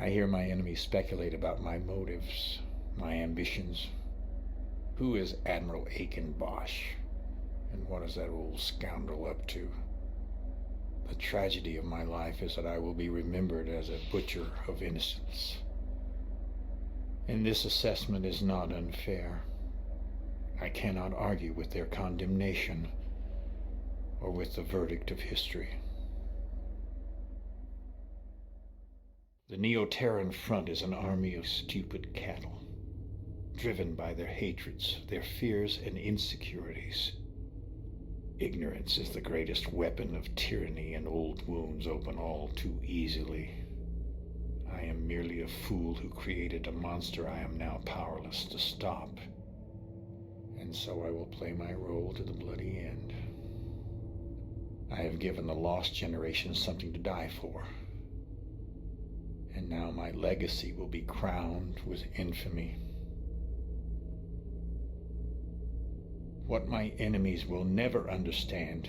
I hear my enemies speculate about my motives, my ambitions. Who is Admiral Aiken Bosch? And what is that old scoundrel up to? The tragedy of my life is that I will be remembered as a butcher of innocence. And this assessment is not unfair. I cannot argue with their condemnation or with the verdict of history. The Neo-Terran front is an army of stupid cattle, driven by their hatreds, their fears and insecurities. Ignorance is the greatest weapon of tyranny, and old wounds open all too easily. I am merely a fool who created a monster I am now powerless to stop. And so I will play my role to the bloody end. I have given the lost generation something to die for. And now my legacy will be crowned with infamy. What my enemies will never understand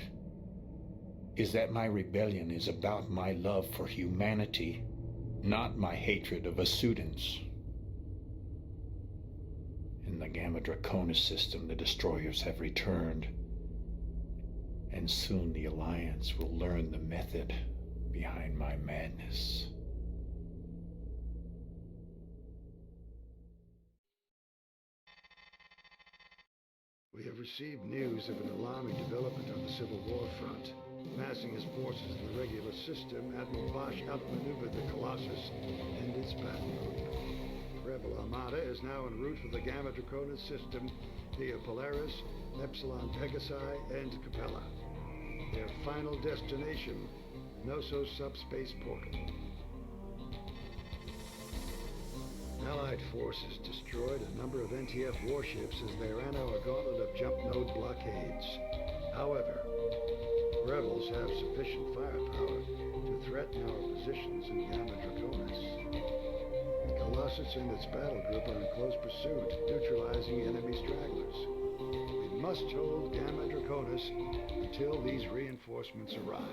is that my rebellion is about my love for humanity, not my hatred of Vasudans. In the Gamma Draconis system, the destroyers have returned, and soon the Alliance will learn the method behind my madness. We have received news of an alarming development on the Civil War front. Massing his forces in the regular system, Admiral Bosch outmaneuvered the Colossus and its battle group. The Rebel Armada is now en route for the Gamma Draconis system via Polaris, Epsilon Pegasi, and Capella. Their final destination, the Noso subspace portal. Allied forces destroyed a number of NTF warships as they ran our gauntlet of jump node blockades. However, rebels have sufficient firepower to threaten our positions in Gamma Draconis. The Colossus and its battle group are in close pursuit, neutralizing enemy stragglers. We must hold Gamma Draconis until these reinforcements arrive.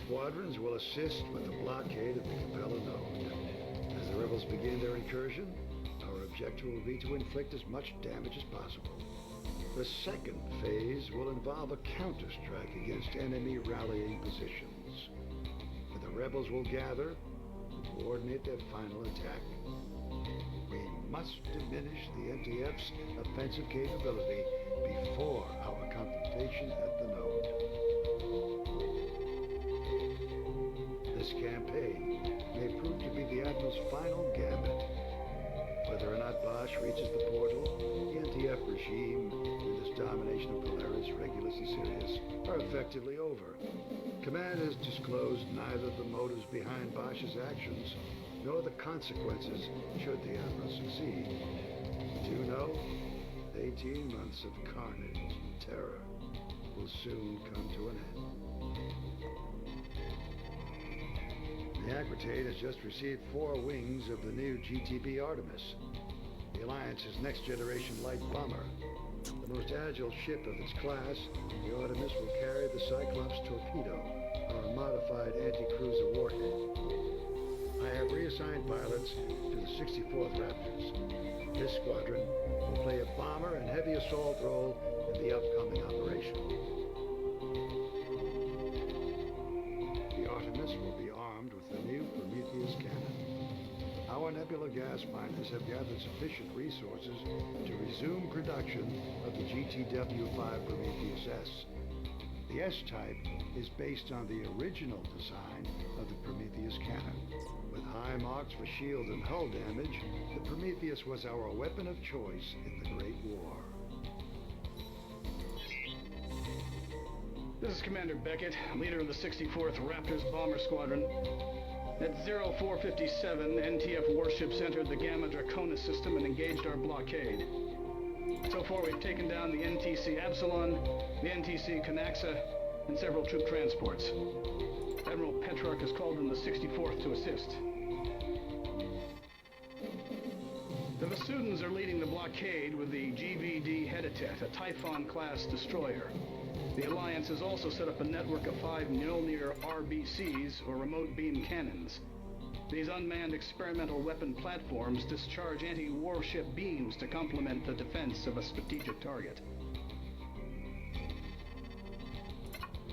Squadrons will assist with the blockade of the Capella node. As the rebels begin their incursion, our objective will be to inflict as much damage as possible. The second phase will involve a counterstrike against enemy rallying positions, where the rebels will gather and coordinate their final attack. We must diminish the NTF's offensive capability before our confrontation at the node. This campaign may prove to be the Admiral's final gambit. Whether or not Bosch reaches the portal, the NTF regime and its domination of Polaris, Regulus, and Sirius are effectively over. Command has disclosed neither the motives behind Bosch's actions nor the consequences should the Admiral succeed. Do know, 18 months of carnage and terror will soon come to an end. The Aquitaine has just received 4 wings of the new GTB Artemis, the Alliance's next-generation light bomber. The most agile ship of its class, the Artemis will carry the Cyclops Torpedo, our modified anti-cruiser warhead. I have reassigned pilots to the 64th Raptors. This squadron will play a bomber and heavy assault role in the upcoming operation. The Artemis will be armed with the new Prometheus cannon. Our nebula gas miners have gathered sufficient resources to resume production of the GTW-5 Prometheus S. The S-type is based on the original design of the Prometheus cannon. With high marks for shield and hull damage, the Prometheus was our weapon of choice in the Great War. This is Commander Beckett, leader of the 64th Raptors Bomber Squadron. At 0457, NTF warships entered the Gamma Draconis system and engaged our blockade. So far, we've taken down the NTC Absalon, the NTC Canaxa, and several troop transports. Admiral Petrarch has called in the 64th to assist. The Vasudans are leading the blockade with the GVD Heditet, a Typhon-class destroyer. The Alliance has also set up a network of 5 Mjolnir RBCs, or remote beam cannons. These unmanned experimental weapon platforms discharge anti-warship beams to complement the defense of a strategic target.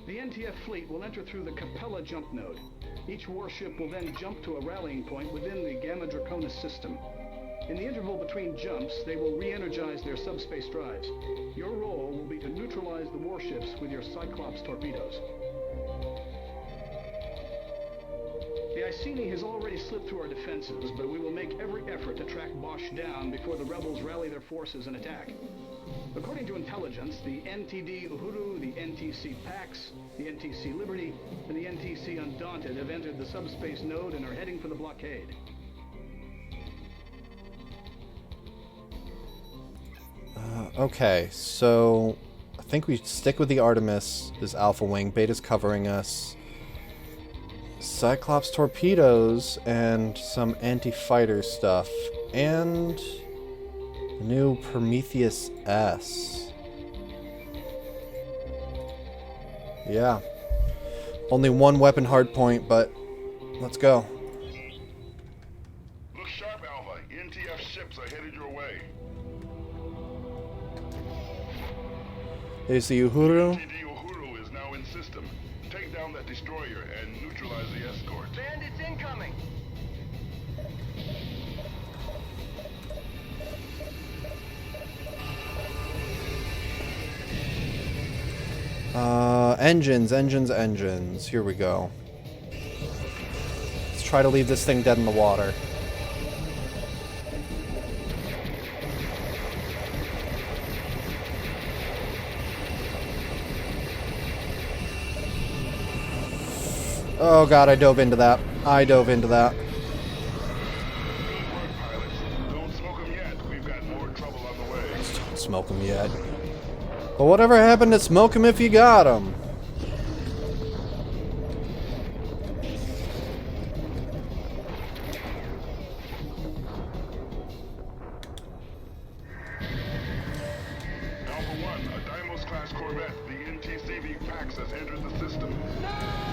The NTF fleet will enter through the Capella jump node. Each warship will then jump to a rallying point within the Gamma Draconis system. In the interval between jumps, they will re-energize their subspace drives. Your role will be to neutralize the warships with your Cyclops torpedoes. The Iceni has already slipped through our defenses, but we will make every effort to track Bosch down before the rebels rally their forces and attack. According to intelligence, the NTD Uhuru, the NTC Pax, the NTC Liberty, and the NTC Undaunted have entered the subspace node and are heading for the blockade. Okay, so I think we stick with the Artemis as Alpha Wing. Beta's covering us. Cyclops torpedoes and some anti-fighter stuff. And the new Prometheus S. Yeah. Only one weapon hardpoint, but let's go. Look sharp, Alpha. NTF ships are headed your way. There's the Uhuru. NTD Uhuru is now in system. Take down that destroyer and neutralize the escort. Bandits incoming! Engines. Here we go. Let's try to leave this thing dead in the water. Oh god, I dove into that. Good work, pilots. Don't smoke them yet. We've got more trouble on the way. Don't smoke him yet. But whatever happened to smoke him if you got him? Alpha 1, a Deimos-class corvette. The NTCV Pax has entered the system. Ah!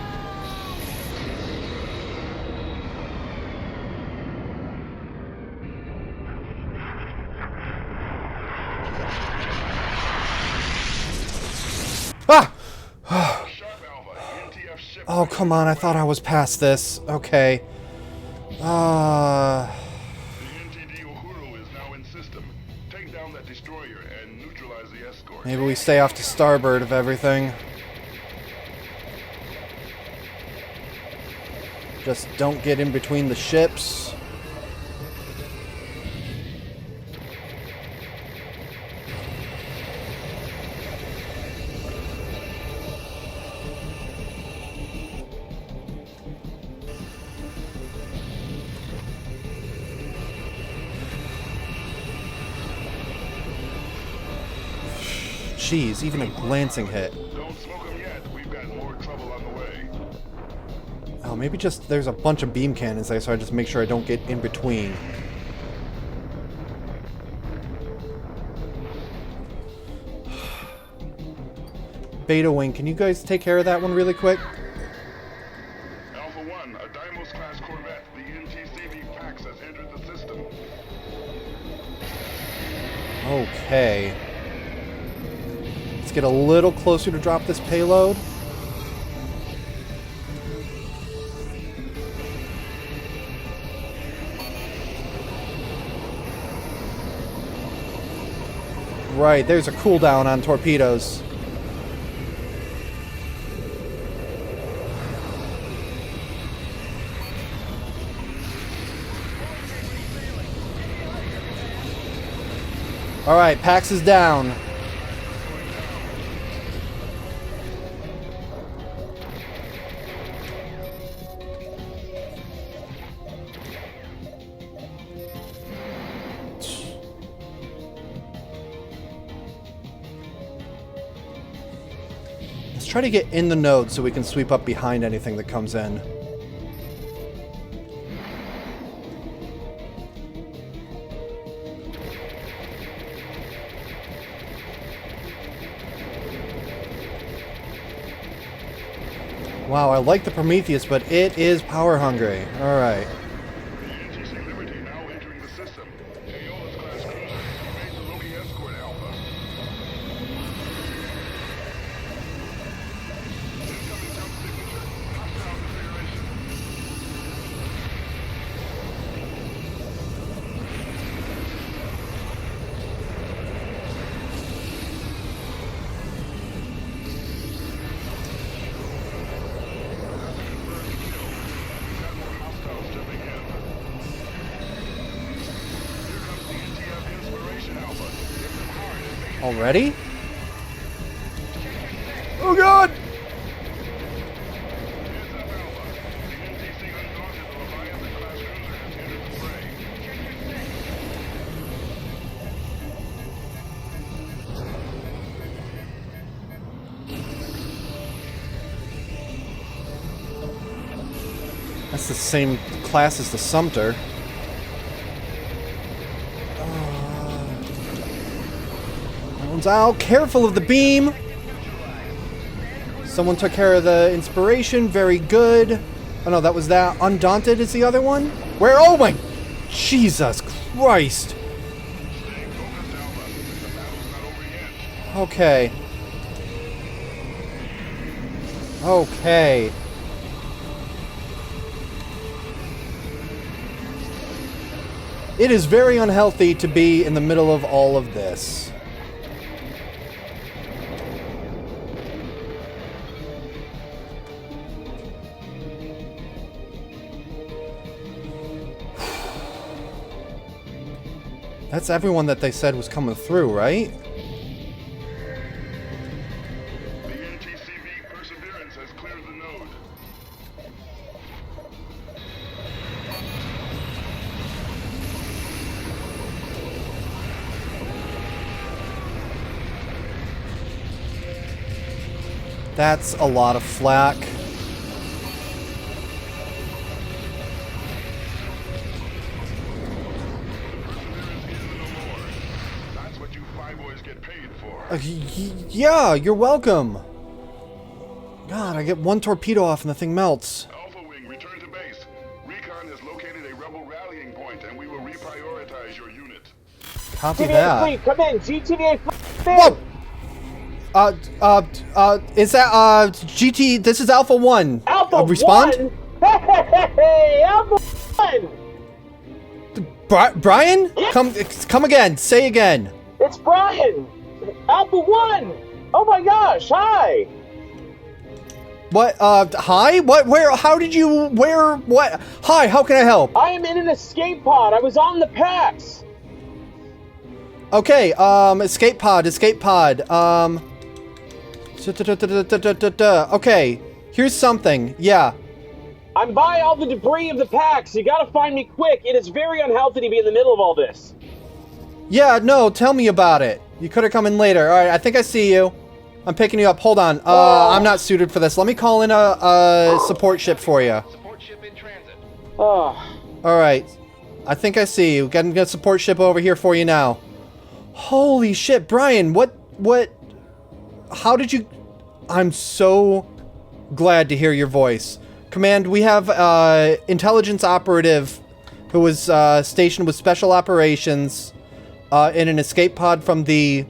Sharp, Alpha. NTF ship. Oh, come on. I thought I was past this. Okay. The NTD Uhuru is now in system. Take down that destroyer and neutralize the escort. Maybe we stay off to starboard of everything. Just don't get in between the ships. Jeez, even a glancing hit. Don't smoke them yet. We've got more trouble on the way. Oh, maybe just there's a bunch of beam cannons there, so I just make sure I don't get in between. Beta Wing, can you guys take care of that one really quick? Alpha 1, a Deimos-class corvette. The NTCV Pax has entered the system. Okay. Let's get a little closer to drop this payload. Right, there's a cooldown on torpedoes. Alright, Pax is down. Let's try to get in the node so we can sweep up behind anything that comes in. Wow, I like the Prometheus, but it is power hungry. Alright. The NGC Liberty now entering the system. Aeolus-class cruiser evade the Loki escort Alpha. Incoming jump signature. Hostile configuration. Hostiles jumping in. Here comes the NTF Inspiration Alpha. Hit them hard and make Already? Oh god! heads up Alpha. The NTC Undaunted Leviathan-class cruiser has entered the fray. That's the same class as the Sumter. That one's out. Careful of the beam! Someone took care of the inspiration. Very good. Oh no, that was that. Undaunted is the other one? Where? Oh my... Jesus Christ! Stay focused, Alpha. The battle's not over yet. Okay. Okay. It is very unhealthy to be in the middle of all of this. That's everyone that they said was coming through, right? The NTCV Perseverance has cleared the node. That's a lot of flack. That's what you five boys get paid for. Yeah, you're welcome. God, I get one torpedo off and the thing melts. Alpha Wing, return to base. Recon has located a rebel rallying point, and we will reprioritize your unit. Copy that. fleet, come in. GTVA fleet, Whoa! Is that, GT, this is Alpha 1. Alpha respond? 1? Hey, Alpha 1! Bryan? Yeah. Come again. Say again. It's Bryan! Alpha 1! Oh my gosh, hi! What, hi? What, where, how did you, where, what? Hi, how can I help? I am in an escape pod. I was on the PAX. Okay, escape pod. Okay, here's something. Yeah. I'm by all the debris of the PAX. You gotta find me quick. It is very unhealthy to be in the middle of all this. Yeah, no, tell me about it. You could have come in later. Alright, I think I see you. I'm picking you up. Hold on. I'm not suited for this. Let me call in a support ship for you. Support ship in transit. Oh, Alright. I think I see you. Getting a support ship over here for you now. Holy shit, Bryan, what, how did you, I'm so glad to hear your voice. Command, we have, intelligence operative who was, stationed with special operations, in an escape pod from the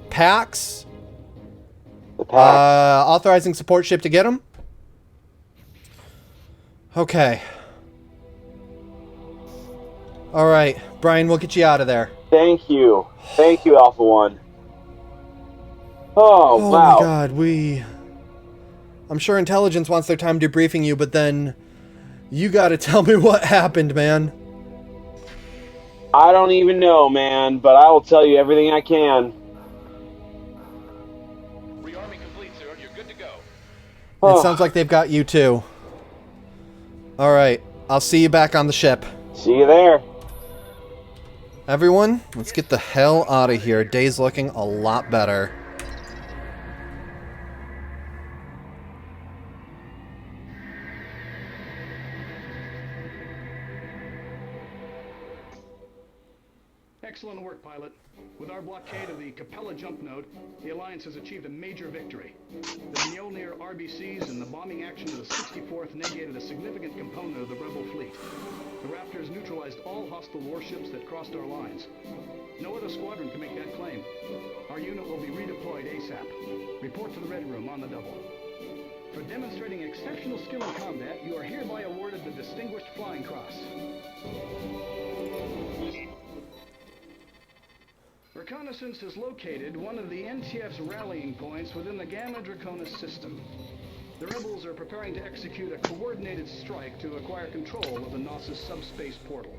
PAX. the PAX. Authorizing support ship to get him. Okay. Alright, Bryan, we'll get you out of there. Thank you. Thank you, Alpha 1. Oh, Oh wow. my god, I'm sure intelligence wants their time debriefing you, but then you gotta tell me what happened, man. I don't even know, man, but I will tell you everything I can. Rearming complete, sir. You're good to go. It sounds like they've got you too. Alright, I'll see you back on the ship. See you there. Everyone, let's get the hell out of here. Day's looking a lot better. Excellent work, pilot. With our blockade of the Capella jump node, the Alliance has achieved a major victory. The Mjolnir RBCs and the bombing action of the 64th negated a significant component of the rebel fleet. The Raptors neutralized all hostile warships that crossed our lines. No other squadron can make that claim. Our unit will be redeployed ASAP. Report to the Red Room on the double. For demonstrating exceptional skill in combat, you are hereby awarded the Distinguished Flying Cross. Reconnaissance has located one of the NTF's rallying points within the Gamma Draconis system. The rebels are preparing to execute a coordinated strike to acquire control of the Gnosis subspace portal.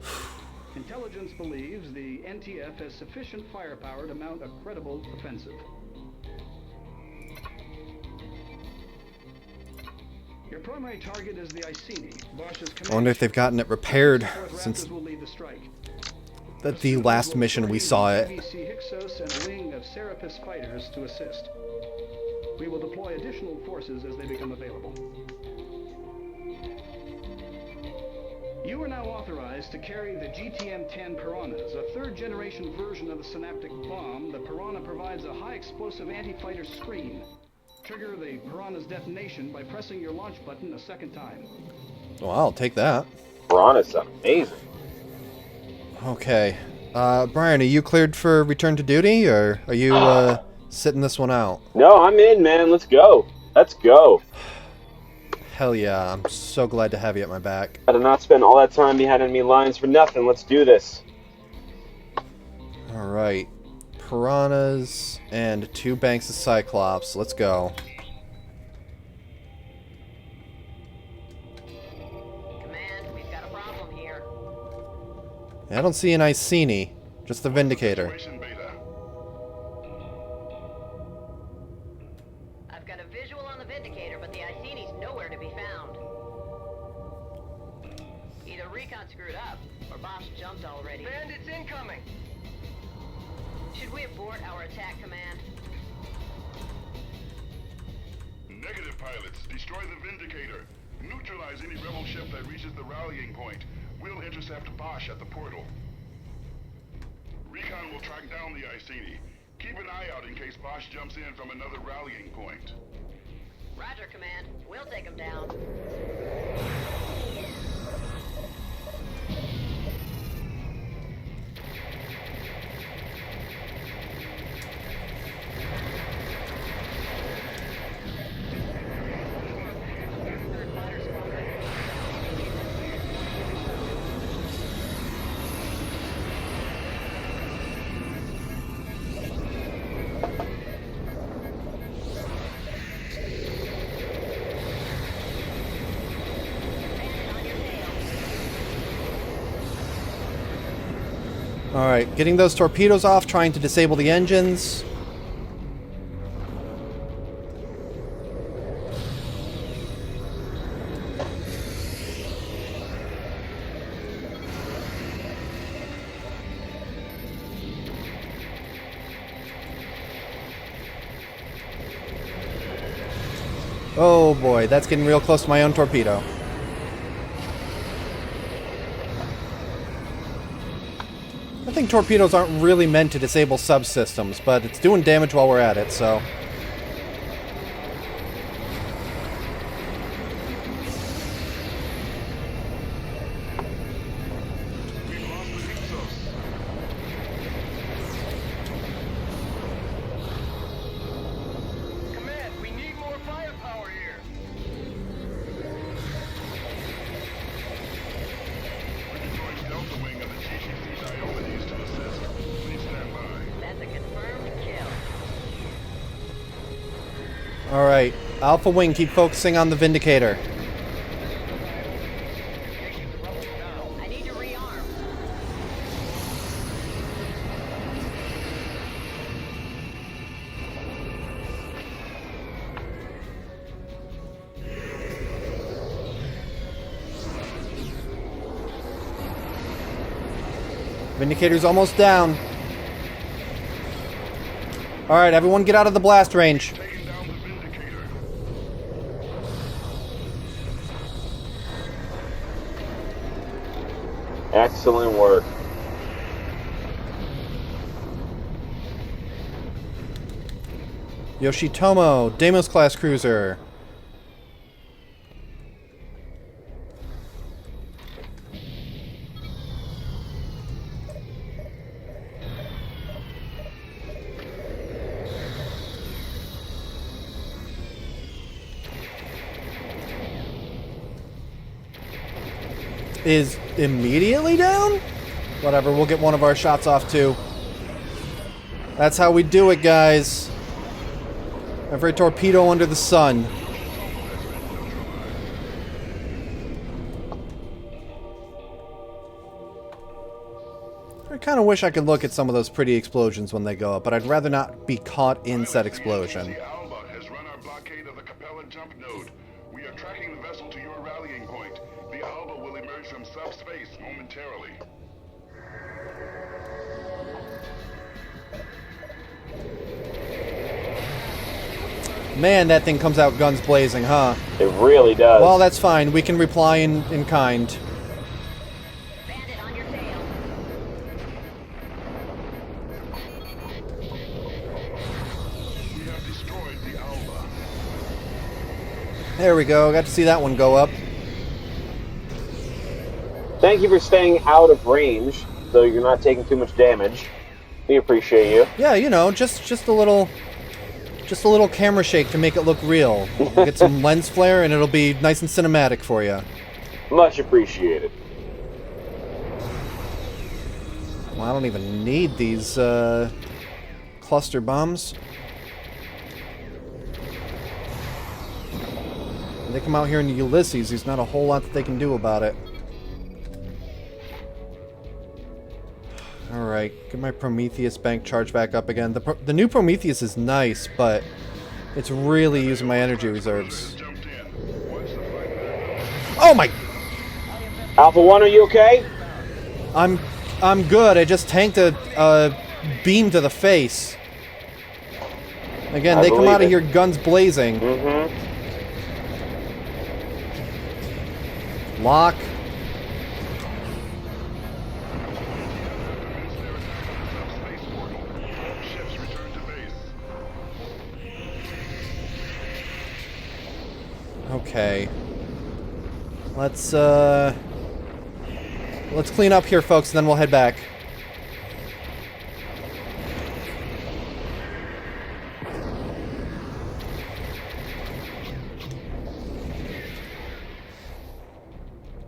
Intelligence believes the NTF has sufficient firepower to mount a credible offensive. Your primary target is the Iceni. I wonder if they've gotten it repaired since will lead the strike. the last mission we saw it. Hyksos and a wing of Serapis fighters to assist. We will deploy additional forces as they become available. You are now authorized to carry the GTM-10 Piranhas, a third-generation version of the synaptic bomb. The Piranha provides a high-explosive anti-fighter screen. Trigger the Piranha's detonation by pressing your launch button a second time. Well, I'll take that. Piranha's amazing. Okay. Bryan, are you cleared for return to duty, or are you sitting this one out? No, I'm in, man. Let's go. Let's go. Hell yeah, I'm so glad to have you at my back. I did not spend all that time behind enemy lines for nothing. Let's do this. Alright. Piranhas and 2 banks of Cyclops. Let's go. Command, we've got a problem here. I don't see an Iceni, just the Vindicator. Situation, Beta. I've got a visual on the Vindicator, but the Iceni's nowhere to be found. Either Recon screwed up, or Bosch jumped already. Bandits incoming! Should we abort our attack, Command? Negative, pilots. Destroy the Vindicator. Neutralize any rebel ship that reaches the rallying point. We'll intercept Bosch at the portal. Recon will track down the Iceni. Keep an eye out in case Bosch jumps in from another rallying point. Roger, Command. We'll take him down. Alright, getting those torpedoes off, trying to disable the engines. Oh boy, that's getting real close to my own torpedo. I think torpedoes aren't really meant to disable subsystems, but it's doing damage while we're at it, so... We've lost the Hyksos. Command, we need more firepower here. We're deploying Delta Wing of the GCC Diomedes to assist. Please stand by. That's a confirmed kill. Alright, Alpha Wing, keep focusing on the Vindicator. I need to rearm. Vindicator's almost down. Alright, everyone get out of the blast range. Taking down the Vindicator. Excellent work. Yoshitomo, Deimos class cruiser. Is immediately down? Whatever, we'll get one of our shots off too. That's how we do it, guys. Every torpedo under the sun. I kind of wish I could look at some of those pretty explosions when they go up, but I'd rather not be caught in said explosion. The Alba has run our blockade of the Capella jump node. We are tracking the vessel to your rallying point. The Alba will emerge from subspace momentarily. Man, that thing comes out guns blazing, huh? It really does. Well, that's fine. We can reply in kind. Bandit on your tail. We have destroyed the Alba. There we go. Got to see that one go up. Thank you for staying out of range, so you're not taking too much damage. We appreciate you. Yeah, you know, just a little camera shake to make it look real. Get some lens flare and it'll be nice and cinematic for you. Much appreciated. Well, I don't even need these cluster bombs. When they come out here in Ulysses, there's not a whole lot that they can do about it. Alright, get my Prometheus bank charged back up again. The new Prometheus is nice, but it's really using my energy reserves. Oh my... Alpha 1, are you okay? I'm good. I just tanked a beam to the face. Again, they come out of here guns blazing. Lock. Okay. Let's clean up here, folks, and then we'll head back.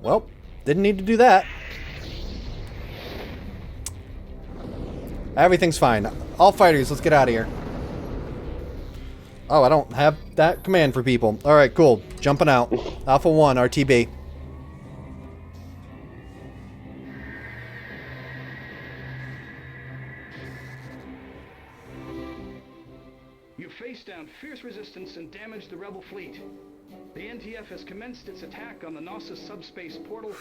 Well, didn't need to do that. Everything's fine. All fighters, let's get out of here. Oh, I don't have that command for people. Alright, cool. Jumping out. Alpha 1, RTB. You faced down fierce resistance and damaged the rebel fleet. The NTF has commenced its attack on the Knossos subspace portal,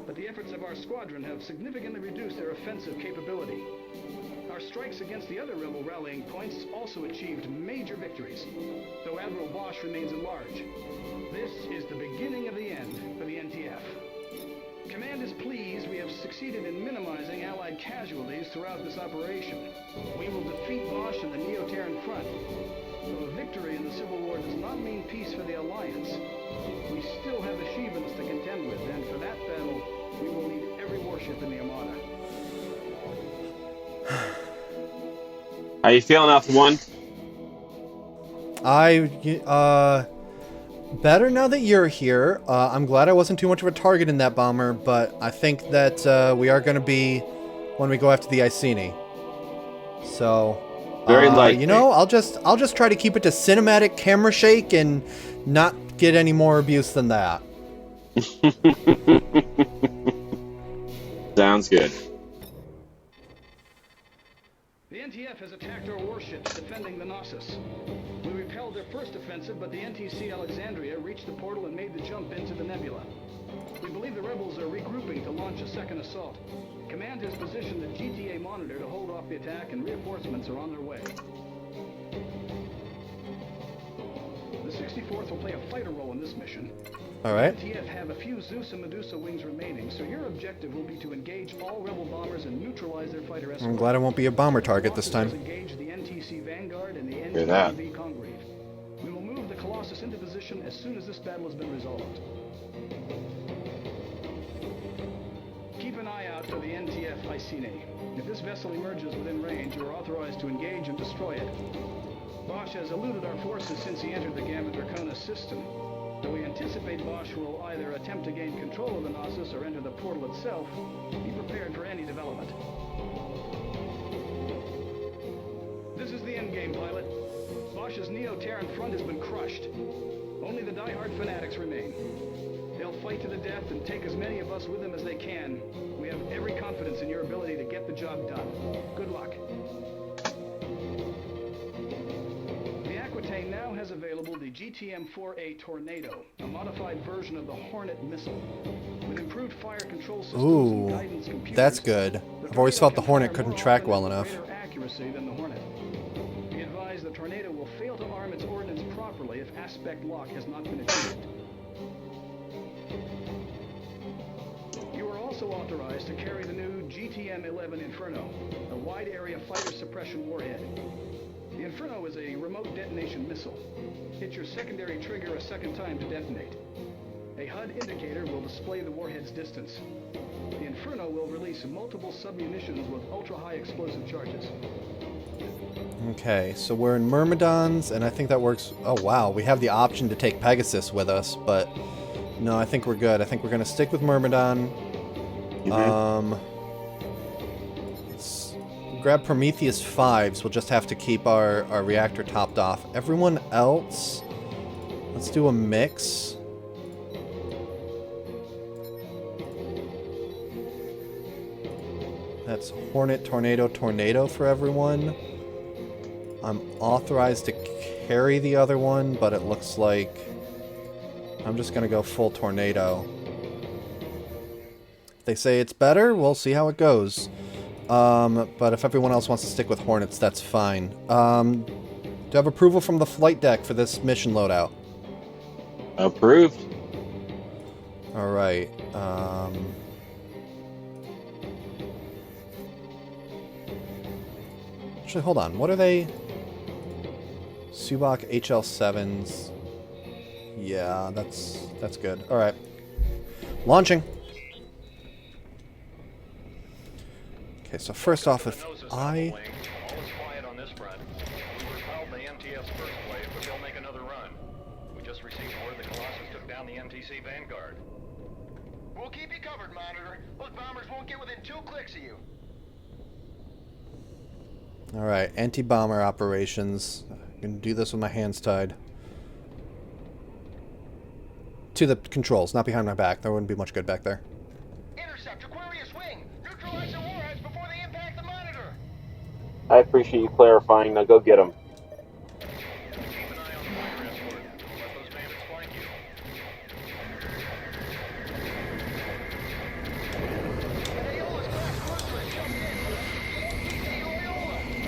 but the efforts of our squadron have significantly reduced their offensive capability. Our strikes against the other rebel rallying points also achieved major victories, though Admiral Bosch remains at large. This is the beginning of the end for the NTF. Command is pleased we have succeeded in minimizing Allied casualties throughout this operation. We will defeat Bosch in the Neo-Terran front. Though a victory in the Civil War does not mean peace for the Alliance, we still have the Shivans to contend with, and for that battle, we will need every warship in the Armada. How you feeling, Alpha 1? Better now that you're here. I'm glad I wasn't too much of a target in that bomber, but I think that we are going to be when we go after the Iceni. So, very likely. You know, I'll just try to keep it to cinematic camera shake and not get any more abuse than that. Sounds good. The NTF has attacked our warships defending the Knossos. We repelled their first offensive, but the NTC Alexandria reached the portal and made the jump into the nebula. We believe the rebels are regrouping to launch a second assault. Command has positioned the GTA Monitor to hold off the attack, and reinforcements are on their way. The 64th will play a fighter role in this mission. Alright. The NTF have a few Zeus and Medusa wings remaining, so your objective will be to engage all rebel bombers and neutralize their fighter escorts. I'm glad I won't be a bomber target this time. Engage the NTC NTC Vanguard and the Hear that. NTV Congreve. We will move the Colossus into position as soon as this battle has been resolved. Keep an eye out for the NTF Icene. If this vessel emerges within range, you are authorized to engage and destroy it. Bosch has eluded our forces since he entered the Gambit Draconis system. Though we anticipate Bosch will either attempt to gain control of the Gnosis or enter the portal itself, be prepared for any development. This is the Endgame, pilot. Bosch's Neo-Terran front has been crushed. Only the die-hard fanatics remain. They'll fight to the death and take as many of us with them as they can. We have every confidence in your ability to get the job done. Good luck. The Aquitaine now has available the GTM-4A Tornado, a modified version of the Hornet missile. With improved fire control systems and guidance computers, that's good. I've always felt the Hornet couldn't track well enough. Greater accuracy than the Hornet. Be advised the Tornado will fail to arm its ordnance properly if aspect lock has not been achieved. You are also authorized to carry the new GTM-11 Inferno, a wide-area fighter suppression warhead. The Inferno is a remote detonation missile. Hit your secondary trigger a second time to detonate. A HUD indicator will display the warhead's distance. The Inferno will release multiple submunitions with ultra-high explosive charges. Okay, so we're in Myrmidons, and I think that works. Oh wow, we have the option to take Pegasus with us, but no, I think we're good. I think we're going to stick with Myrmidon. Let's grab Prometheus 5s. We'll just have to keep our reactor topped off. Everyone else, let's do a mix. That's Hornet, Tornado, Tornado for everyone. I'm authorized to carry the other one, but it looks like I'm just going to go full Tornado. If they say it's better, we'll see how it goes. But if everyone else wants to stick with Hornets, that's fine. Do you have approval from the flight deck for this mission loadout? Approved. Alright. Actually, hold on. What are they? Subak HL7s. Yeah, that's good. Alright. Launching. Okay, so first off, if I... All is quiet on this front. We repelled the MTF's first wave, but they'll make another run. We just received word the Colossus took down the MTC Vanguard. We'll keep you covered, Monitor. Those bombers won't get within 2 clicks of you. Alright, anti-bomber operations. I'm gonna do this with my hands tied. To the controls, not behind my back. There wouldn't be much good back there. Intercept Aquarius wing! Neutralize the warheads before they impact the Monitor! I appreciate you clarifying. Now go get them. Keep an eye on the fire escort. Don't let those bandits flank you. Ayola's class cruiser has jumped in. Hey, Ayola!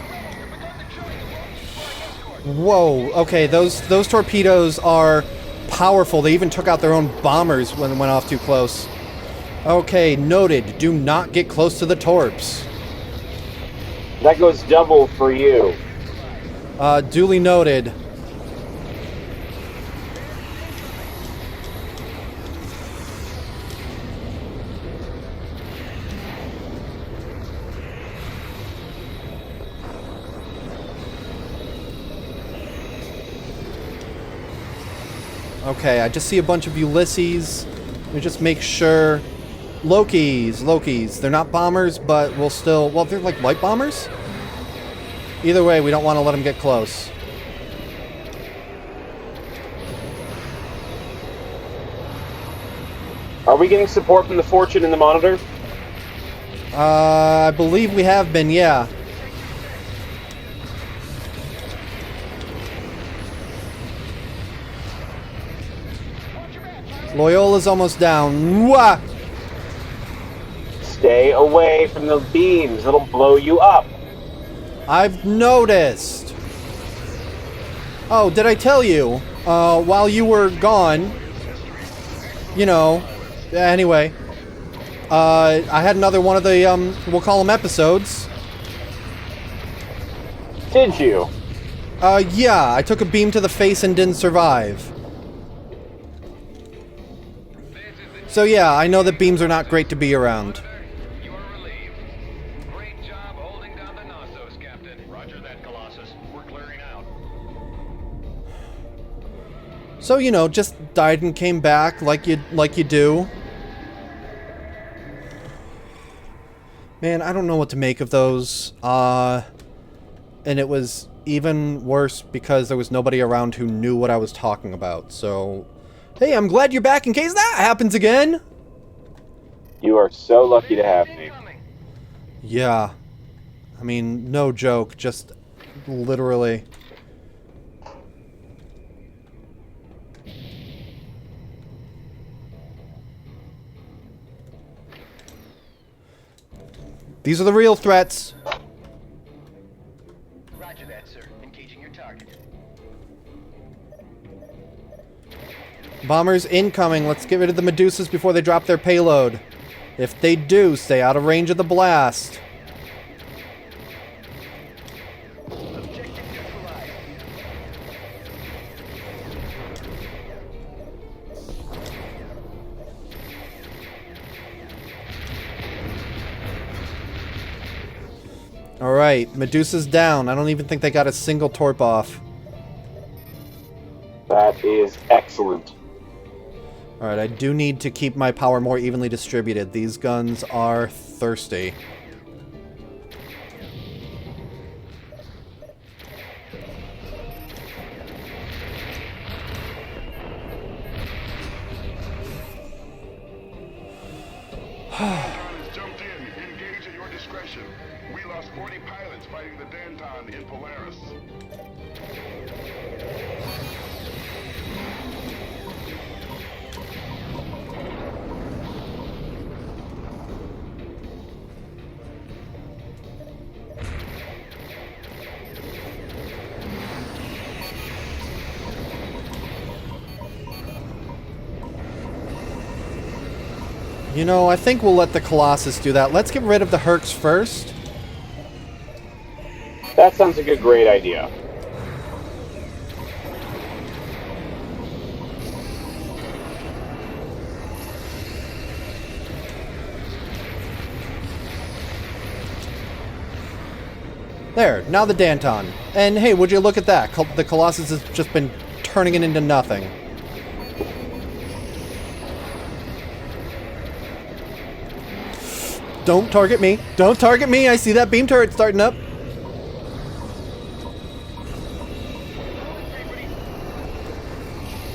The rebels have begun deploying the Rogues flying escort. Whoa, okay, those torpedoes are powerful. They even took out their own bombers when they went off too close. Okay, noted. Do not get close to the torps. That goes double for you. Duly noted. Okay, I just see a bunch of Ulysses. Let me just make sure. Lokis. They're not bombers, but we'll still... Well, they're like light bombers? Either way, we don't want to let them get close. Are we getting support from the Fortune and the Monitor? I believe we have been, yeah. Loyola's almost down. Wah! Stay away from the beams. It'll blow you up. I've noticed. Oh, did I tell you? While you were gone, you know, anyway, I had another one of the, we'll call them episodes. Did you? Yeah, I took a beam to the face and didn't survive. So yeah, I know that beams are not great to be around. You are relieved. Great job holding down the Knossos, Captain. Roger that, Colossus. We're clearing out. So, you know, just died and came back like you do. Man, I don't know what to make of those. And it was even worse because there was nobody around who knew what I was talking about. So, hey, I'm glad you're back in case that happens again. You are so lucky to have me. Yeah. I mean, no joke, just literally. These are the real threats. Roger that, sir. Engaging your target. Bombers incoming. Let's get rid of the Medusas before they drop their payload. If they do, stay out of range of the blast. Objective neutralized. Alright, Medusa's down. I don't even think they got a single torp off. That is excellent. Alright, I do need to keep my power more evenly distributed. These guns are thirsty. Has jumped in. Engage at your discretion. We lost 40 pilots fighting the Dutton in Polaris. You know, I think we'll let the Colossus do that. Let's get rid of the Hercs first. That sounds like a great idea. There, now the Dutton. And hey, would you look at that? The Colossus has just been turning it into nothing. Don't target me. Don't target me. I see that beam turret starting up.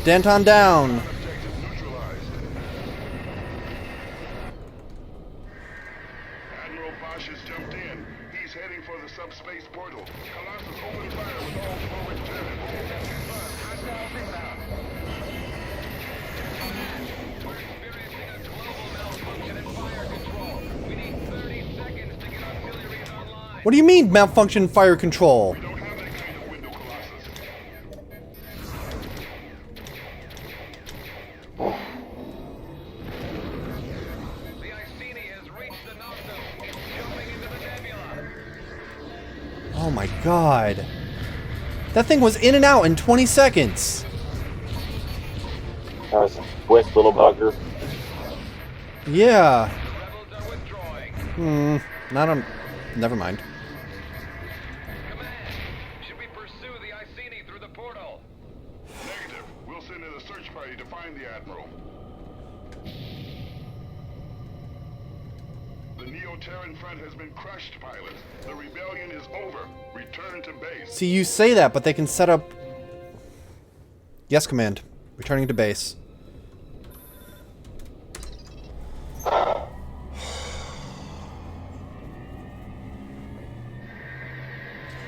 Dutton down. Objective neutralized. Admiral Bosch has jumped in. He's heading for the subspace portal. Colossus open fire with all forward turrets. We're experiencing a global malfunction in fire control. We need 30 seconds to get auxiliaries online. What do you mean, malfunction fire control? We don't have that kind of window, Colossus. The Iceni has reached the Knossos. It's jumping into the nebula. Oh my god. That thing was in and out in 20 seconds. That was a quick little bugger. Yeah. The rebels are withdrawing. Not on... Never mind. Command, should we pursue the Iceni through the portal? Negative. We'll send in a search party to find the Admiral. The Neo-Terran front has been crushed, pilots. The rebellion is over. Return to base. See, you say that, but they can set up... Yes, Command. Returning to base.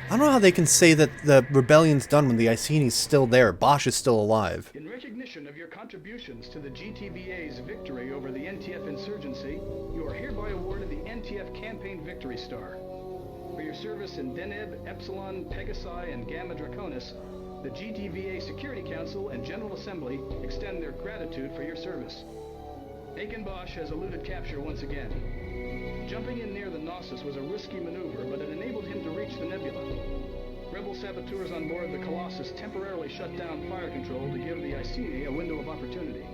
I don't know how they can say that the rebellion's done when the Iceni's still there. Bosch is still alive. In recognition of your contributions to the GTVA's victory over the NTF insurgency, you are hereby awarded the NTF Campaign Victory Star. For your service in Deneb, Epsilon, Pegasi, and Gamma Draconis, the GTVA Security Council and General Assembly extend their gratitude for your service. Aiken Bosch has eluded capture once again. Jumping in near the Knossos was a risky maneuver, but it enabled him to reach the nebula. Rebel saboteurs on board the Colossus temporarily shut down fire control to give the Iceni a window of opportunity.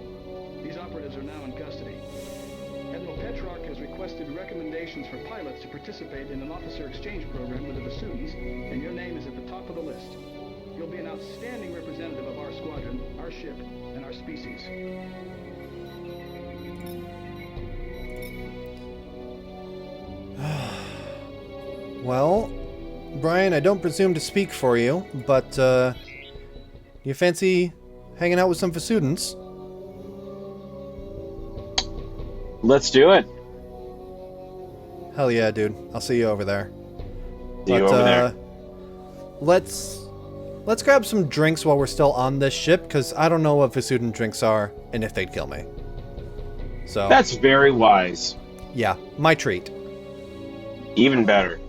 These operatives are now in custody. Admiral Petrarch has requested recommendations for pilots to participate in an officer exchange program with the Vasudans, and your name is at the top of the list. You'll be an outstanding representative of our squadron, our ship, and our species. Well, Bryan, I don't presume to speak for you, but, you fancy hanging out with some Vasudans? Let's do it. Hell yeah, dude. I'll see you over there. See you over there. Let's grab some drinks while we're still on this ship, because I don't know what Vasudan drinks are, and if they'd kill me. So That's very wise. yeah, my treat. Even better.